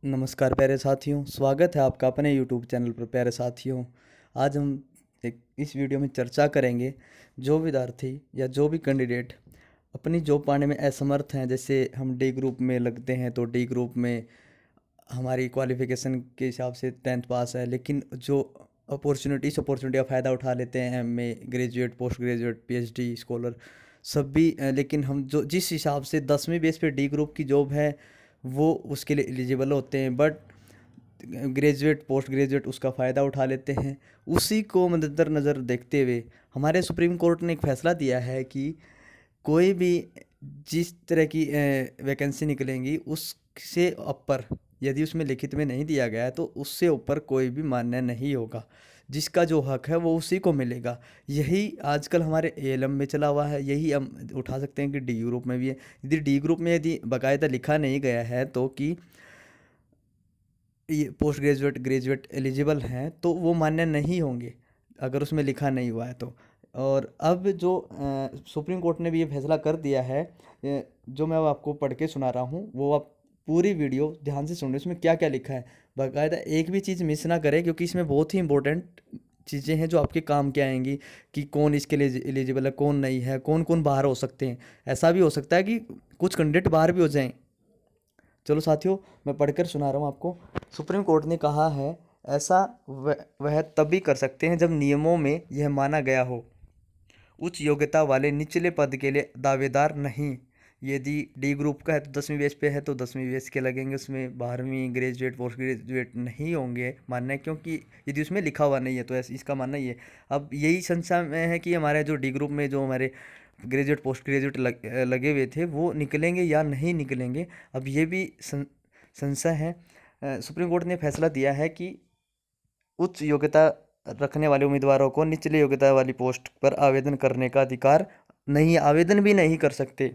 नमस्कार प्यारे साथियों, स्वागत है आपका अपने यूट्यूब चैनल पर। प्यारे साथियों, आज हम एक इस वीडियो में चर्चा करेंगे जो विद्यार्थी या जो भी कैंडिडेट अपनी जॉब पाने में असमर्थ हैं। जैसे हम डी ग्रुप में लगते हैं तो डी ग्रुप में हमारी क्वालिफिकेशन के हिसाब से 10th पास है, लेकिन जो अपॉर्चुनिटी का फ़ायदा उठा लेते हैं, MA, graduate, post graduate, PhD, scholar सभी, लेकिन हम जो जिस हिसाब से 10वीं बेस पे डी ग्रुप की जॉब है वो उसके लिए एलिजिबल होते हैं, बट ग्रेजुएट, पोस्ट ग्रेजुएट उसका फ़ायदा उठा लेते हैं। उसी को मद्देनज़र नज़र देखते हुए हमारे सुप्रीम कोर्ट ने एक फ़ैसला दिया है कि कोई भी जिस तरह की वैकेंसी निकलेंगी उससे ऊपर, यदि उसमें लिखित में नहीं दिया गया है तो उससे ऊपर कोई भी मान्य नहीं होगा। जिसका जो हक है वो उसी को मिलेगा। यही आजकल हमारे एएलएम में चला हुआ है, यही हम उठा सकते हैं कि डी ग्रुप में भी है। यदि डी ग्रुप में यदि बाकायदा लिखा नहीं गया है तो कि ये पोस्ट ग्रेजुएट, ग्रेजुएट एलिजिबल हैं तो वो मान्य नहीं होंगे, अगर उसमें लिखा नहीं हुआ है तो। और अब जो सुप्रीम कोर्ट ने भी ये फैसला कर दिया है, जो मैं अब आपको पढ़ के सुना रहा हूँ वो आप पूरी वीडियो ध्यान से सुन रहे, उसमें क्या क्या लिखा है। बाकायदा एक भी चीज़ मिस ना करें, क्योंकि इसमें बहुत ही इंपॉर्टेंट चीज़ें हैं जो आपके काम के आएंगी कि कौन इसके लिए एलिजिबल है, कौन नहीं है, कौन कौन बाहर हो सकते हैं। ऐसा भी हो सकता है कि कुछ कैंडिडेट बाहर भी हो जाएं। चलो साथियों, मैं पढ़कर सुना रहा हूँ आपको। सुप्रीम कोर्ट ने कहा है, ऐसा वह तभी कर सकते हैं जब नियमों में यह माना गया हो उच्च योग्यता वाले निचले पद के लिए दावेदार नहीं। यदि डी ग्रुप का है तो 10वीं बेस पे है तो 10वीं बेस के लगेंगे, उसमें 12वीं ग्रेजुएट, पोस्ट ग्रेजुएट नहीं होंगे मानना है, क्योंकि यदि उसमें लिखा हुआ नहीं है तो ऐसे इसका मानना ये है। अब यही संशय में है कि हमारे जो डी ग्रुप में जो हमारे ग्रेजुएट, पोस्ट ग्रेजुएट लगे हुए थे वो निकलेंगे या नहीं निकलेंगे, अब ये भी संशय है। सुप्रीम कोर्ट ने फैसला दिया है कि उच्च योग्यता रखने वाले उम्मीदवारों को निचली योग्यता वाली पोस्ट पर आवेदन करने का अधिकार नहीं, आवेदन भी नहीं कर सकते।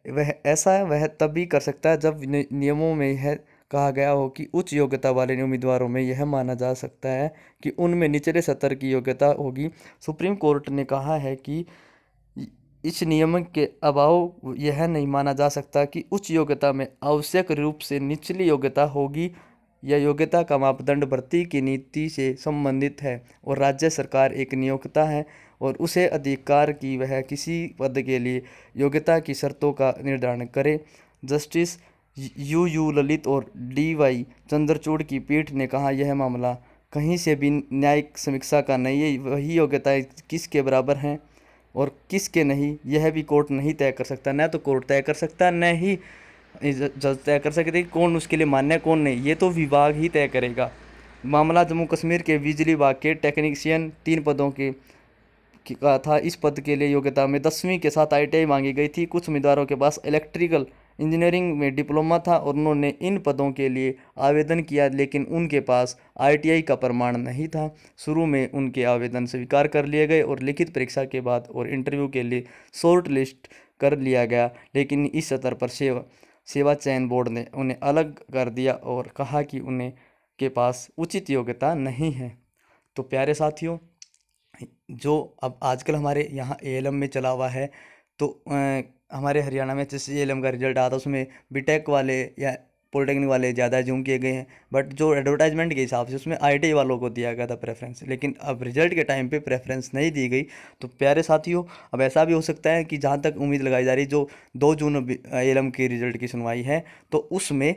वह तभी कर सकता है जब नियमों में यह कहा गया हो कि उच्च योग्यता वाले उम्मीदवारों में यह माना जा सकता है कि उनमें निचले स्तर की योग्यता होगी। सुप्रीम कोर्ट ने कहा है कि इस नियम के अभाव यह नहीं माना जा सकता कि उच्च योग्यता में आवश्यक रूप से निचली योग्यता होगी। यह योग्यता का मापदंड भर्ती की नीति से संबंधित है और राज्य सरकार एक नियोक्ता है और उसे अधिकार की वह किसी पद के लिए योग्यता की शर्तों का निर्धारण करे। जस्टिस यू ललित और डी वाई चंद्रचूड़ की पीठ ने कहा, यह मामला कहीं से भी न्यायिक समीक्षा का नहीं है। वही योग्यताएं किसके बराबर हैं और किसके नहीं, यह भी कोर्ट नहीं तय कर सकता। न तो कोर्ट तय कर सकता, न ही जज तय कर सकते कि कौन उसके लिए मान्य है कौन नहीं, ये तो विभाग ही तय करेगा। मामला जम्मू कश्मीर के बिजली विभाग के टेक्नीशियन 3 पदों का था। इस पद के लिए योग्यता में 10वीं के साथ आईटीआई मांगी गई थी। कुछ उम्मीदवारों के पास इलेक्ट्रिकल इंजीनियरिंग में डिप्लोमा था और उन्होंने इन पदों के लिए आवेदन किया, लेकिन उनके पास आईटीआई का प्रमाण नहीं था। शुरू में उनके आवेदन स्वीकार कर लिए गए और लिखित परीक्षा के बाद और इंटरव्यू के लिए शॉर्ट लिस्ट कर लिया गया, लेकिन इस स्तर पर सेवा चयन बोर्ड ने उन्हें अलग कर दिया और कहा कि उन्हें के पास उचित योग्यता नहीं है। तो प्यारे साथियों, जो अब आजकल हमारे यहाँ एएलएम में चला हुआ है, तो हमारे हरियाणा में जैसे एएलएम का रिजल्ट आता है उसमें बीटेक वाले या पॉलिटेक्निक वाले ज़्यादा जूम किए गए हैं, बट जो एडवर्टाइजमेंट के हिसाब से उसमें आईटीआई वालों को दिया गया था प्रेफरेंस, लेकिन अब रिजल्ट के टाइम पे प्रेफरेंस नहीं दी गई। तो प्यारे साथियों, अब ऐसा भी हो सकता है कि जहाँ तक उम्मीद लगाई जा रही, जो 2 जून एएलएम की रिजल्ट की सुनवाई है, तो उसमें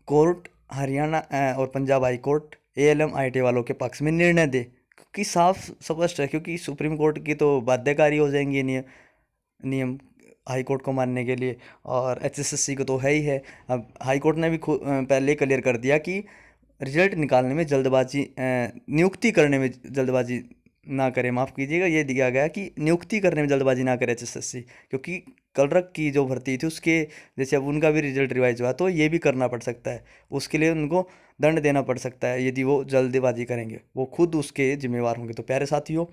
कोर्ट हरियाणा और Punjab high court ALM IT वालों के पक्ष में निर्णय दे, क्योंकि साफ स्पष्ट है, क्योंकि सुप्रीम कोर्ट की तो बाध्यकारी हो जाएंगी नियम हाई कोर्ट को मानने के लिए, और एचएसएससी को तो है ही है। अब हाई कोर्ट ने भी पहले क्लियर कर दिया कि रिजल्ट निकालने में जल्दबाजी, नियुक्ति करने में जल्दबाजी ना करें, माफ़ कीजिएगा, ये दिया गया कि नियुक्ति करने में जल्दबाजी ना करे एचएसएससी, क्योंकि कलरक की जो भर्ती थी उसके जैसे अब उनका भी रिजल्ट रिवाइज हुआ तो ये भी करना पड़ सकता है, उसके लिए उनको दंड देना पड़ सकता है यदि वो जल्दबाजी करेंगे, वो खुद उसके जिम्मेवार होंगे। तो प्यारे साथियों,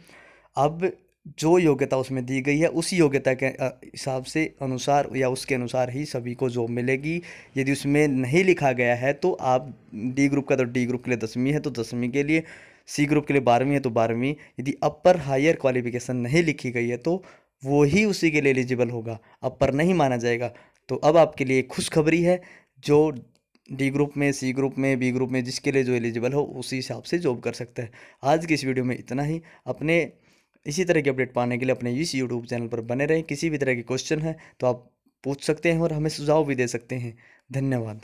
अब जो योग्यता उसमें दी गई है उसी योग्यता के हिसाब से अनुसार या उसके अनुसार ही सभी को जॉब मिलेगी। यदि उसमें नहीं लिखा गया है तो आप डी ग्रुप का तो डी ग्रुप के लिए 10वीं है तो 10वीं के लिए, सी ग्रुप के लिए 12वीं है तो 12वीं, यदि अपर हायर क्वालिफिकेशन नहीं लिखी गई है तो वो ही उसी के लिए एलिजिबल होगा, अपर नहीं माना जाएगा। तो अब आपके लिए खुशखबरी है, जो डी ग्रुप में, सी ग्रुप में, बी ग्रुप में, जिसके लिए जो एलिजिबल हो उसी हिसाब से जॉब कर सकता है। आज की इस वीडियो में इतना ही। अपने इसी तरह की अपडेट पाने के लिए अपने इस यूट्यूब चैनल पर बने रहें। किसी भी तरह के क्वेश्चन है तो आप पूछ सकते हैं और हमें सुझाव भी दे सकते हैं। धन्यवाद।